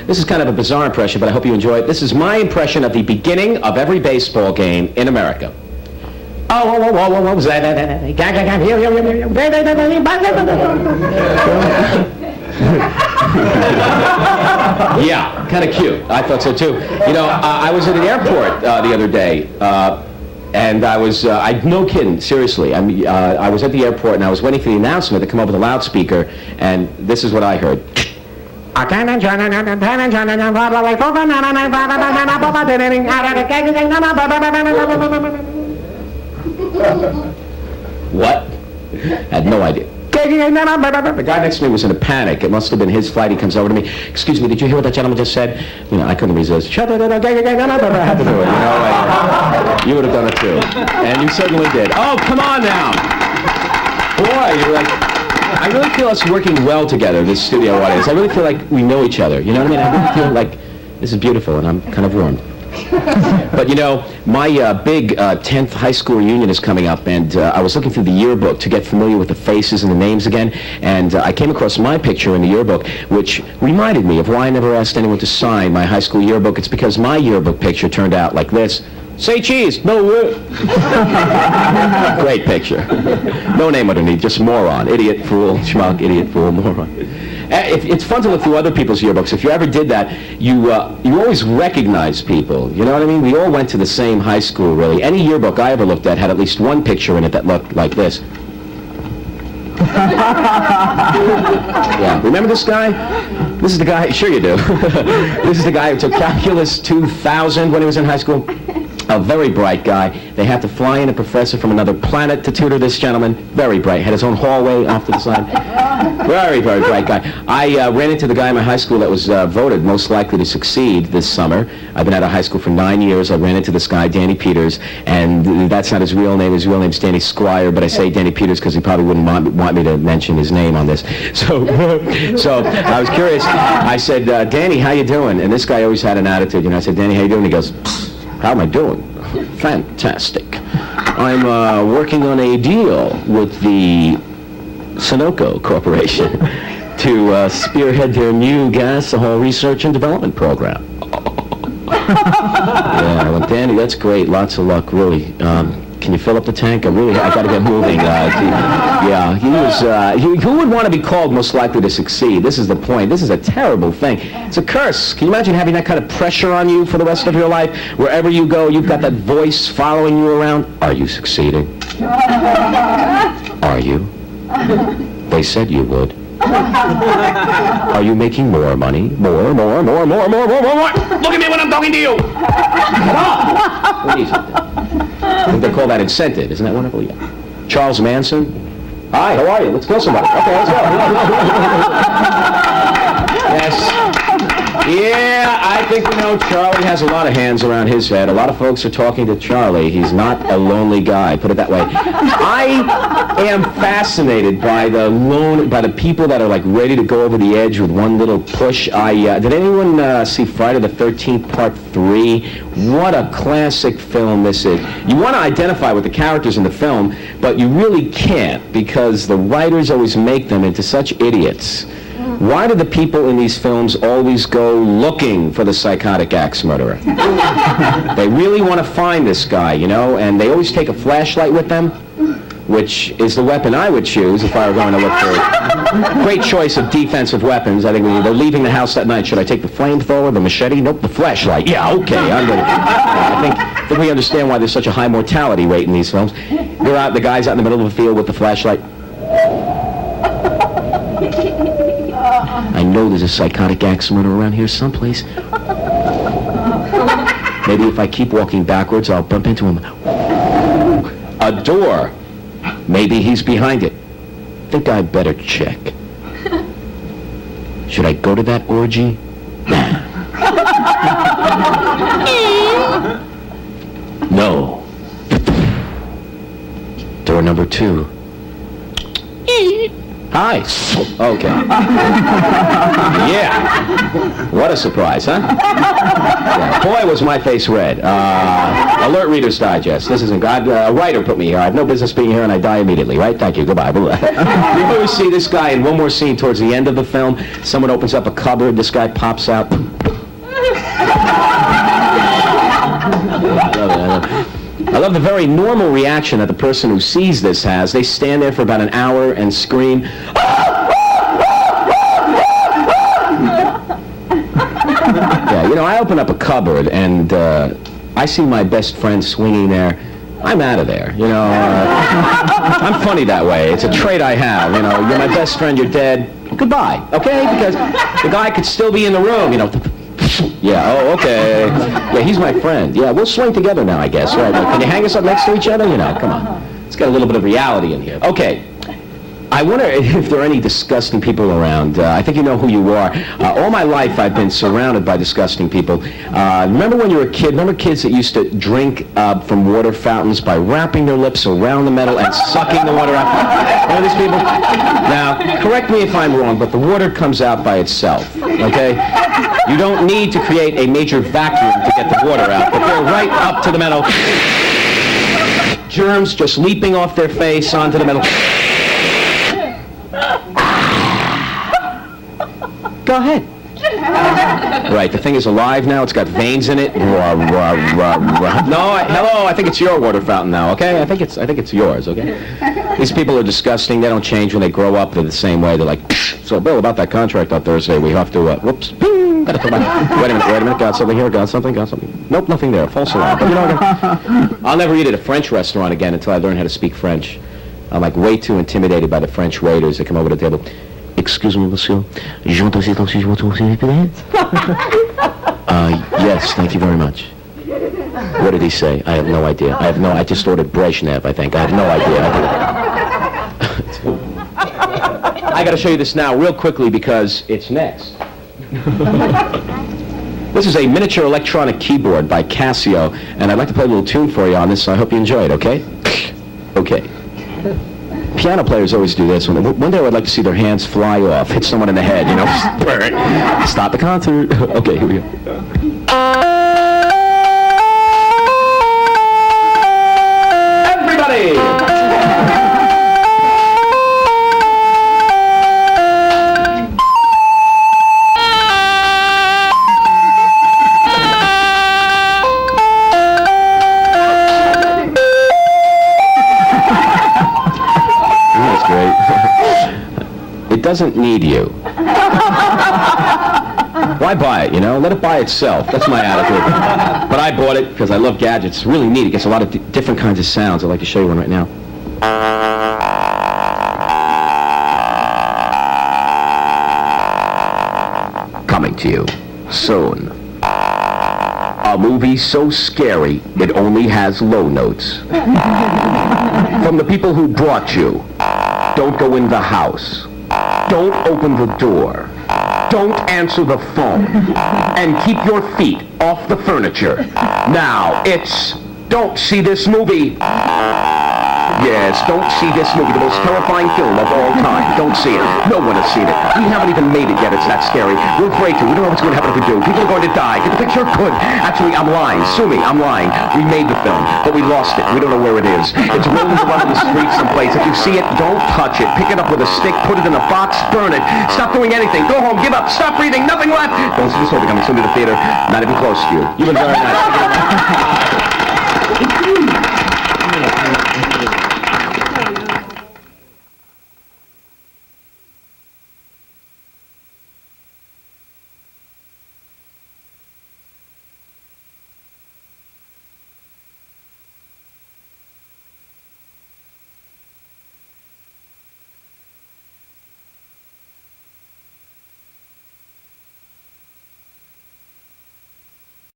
This is kind of a bizarre impression, but I hope you enjoy it. This is my impression of the beginning of every baseball game in America. Yeah, kind of cute. I thought so too. You know, I was at an airport the other day, and I was, no kidding, seriously. I was at the airport and I was waiting for the announcement to come over the loudspeaker, and this is what I heard. What? Had no idea. The guy next to me was in a panic. It must have been his flight. He comes over to me. Excuse me, did you hear what that gentleman just said? You know, I couldn't resist. I had to do it, you know. You would have done it too. And you certainly did. Oh, come on now. Boy, you're like... I really feel us working well together, this studio audience. I really feel like we know each other. You know what I mean? I really feel like this is beautiful, and I'm kind of warmed. But you know, my big 10th high school reunion is coming up, and I was looking through the yearbook to get familiar with the faces and the names again, and I came across my picture in the yearbook, which reminded me of why I never asked anyone to sign my high school yearbook. It's because my yearbook picture turned out like this. Say cheese, no word. Great picture. No name underneath, just moron. Idiot, fool, schmuck, idiot, fool, moron. It's fun to look through other people's yearbooks. If you ever did that, you always recognize people. You know what I mean? We all went to the same high school, really. Any yearbook I ever looked at had at least one picture in it that looked like this. Yeah, remember this guy? This is the guy, sure you do. This is the guy who took Calculus 2000 when he was in high school. A very bright guy. They had to fly in a professor from another planet to tutor this gentleman. Very bright. Had his own hallway off to the side. Very, very bright guy. I ran into the guy in my high school that was voted most likely to succeed this summer. I've been out of high school for 9 years. I ran into this guy, Danny Peters, and that's not his real name. His real name's Danny Squire, but I say Danny Peters because he probably wouldn't want me to mention his name on this. So I was curious. I said, Danny, how you doing? And this guy always had an attitude. You know, I said, Danny, how you doing? He goes, how am I doing? Fantastic. I'm working on a deal with the Sunoco Corporation to spearhead their new gas oil research and development program. Yeah, well, Danny, that's great. Lots of luck, really. Can you fill up the tank? I got to get moving. Yeah, he was. Who would want to be called most likely to succeed? This is the point. This is a terrible thing. It's a curse. Can you imagine having that kind of pressure on you for the rest of your life? Wherever you go, you've got that voice following you around. Are you succeeding? Are you? They said you would. Are you making more money? More. Look at me when I'm talking to you. What is it? I think they call that incentive. Isn't that wonderful? Yeah. Charles Manson. Hi, how are you? Let's kill somebody. Okay, let's go. Yes. Yeah, I think we know Charlie has a lot of hands around his head. A lot of folks are talking to Charlie. He's not a lonely guy, put it that way. I am fascinated by the people that are like ready to go over the edge with one little push. Did anyone see Friday the 13th Part 3? What a classic film this is. You want to identify with the characters in the film, but you really can't because the writers always make them into such idiots. Why do the people in these films always go looking for the psychotic axe murderer? They really want to find this guy, you know, and they always take a flashlight with them, which is the weapon I would choose if I were going to look for. Great choice of defensive weapons. I think when they're leaving the house that night, should I take the flamethrower, the machete? Nope, the flashlight. Yeah, okay. I think we understand why there's such a high mortality rate in these films. They're out, the guy's out in the middle of the field with the flashlight. I know there's a psychotic axe murderer around here someplace. Maybe if I keep walking backwards, I'll bump into him. A door. Maybe he's behind it. Think I better check. Should I go to that orgy? No. Door number 2. Hi. Okay. Yeah. What a surprise, huh? Yeah. Boy, was my face red. Alert Reader's Digest. This isn't God. A writer put me here. I have no business being here, and I die immediately, right? Thank you. Goodbye. You always see this guy in one more scene towards the end of the film. Someone opens up a cupboard. This guy pops out. I love the very normal reaction that the person who sees this has. They stand there for about an hour and scream. Yeah, you know, I open up a cupboard and I see my best friend swinging there. I'm out of there, you know. I'm funny that way. It's a trait I have, you know. You're my best friend, you're dead. Goodbye, okay? Because the guy could still be in the room, you know. Yeah, oh, okay. Yeah, he's my friend. Yeah, we'll swing together now, I guess. Right? Like, can you hang us up next to each other? You know, come on. It's got a little bit of reality in here. Okay. I wonder if there are any disgusting people around. I think you know who you are. All my life, I've been surrounded by disgusting people. Remember when you were a kid? Remember kids that used to drink from water fountains by wrapping their lips around the metal and sucking the water out? Remember these people? Now, correct me if I'm wrong, but the water comes out by itself, okay? You don't need to create a major vacuum to get the water out, but they're right up to the metal. Germs just leaping off their face onto the metal. Go ahead. Right, the thing is alive now. It's got veins in it. No, hello. I think it's your water fountain now. Okay, I think it's yours. Okay. These people are disgusting. They don't change when they grow up. They're the same way. They're like, so Bill, about that contract on Thursday, we have to. Whoops. Bing, wait a minute. Got something here. Got something. Nope, nothing there. False alarm. But you know, I'll never eat at a French restaurant again until I learn how to speak French. I'm like way too intimidated by the French waiters that come over to the table. Excuse me, monsieur. Yes, thank you very much. What did he say? I have no idea. I just ordered Brezhnev, I think. I have no idea. I got to show you this now real quickly because it's next. This is a miniature electronic keyboard by Casio, and I'd like to play a little tune for you on this, so I hope you enjoy it, okay? Okay. Piano players always do this. One day I'd like to see their hands fly off, hit someone in the head, you know. Stop the concert. Okay, here we go. Everybody! It doesn't need you. Why buy it, you know? Let it buy itself. That's my attitude. But I bought it because I love gadgets. It's really neat. It gets a lot of different kinds of sounds. I'd like to show you one right now. Coming to you soon. A movie so scary it only has low notes. From the people who brought you. Don't go in the house. Don't open the door. Don't answer the phone. And keep your feet off the furniture. Now, don't see this movie. Yes, don't see this movie, the most terrifying film of all time. Don't see it. No one has seen it. We haven't even made it yet. It's that scary. We're afraid to. We don't know what's going to happen if we do. People are going to die. Get the picture? Good. Actually, I'm lying. Sue me. I'm lying. We made the film, but we lost it. We don't know where it is. It's rolling around the street someplace. If you see it, don't touch it. Pick it up with a stick. Put it in a box. Burn it. Stop doing anything. Go home. Give up. Stop breathing. Nothing left. Don't see this movie coming soon to the theater. Not even close to you. You've been very nice.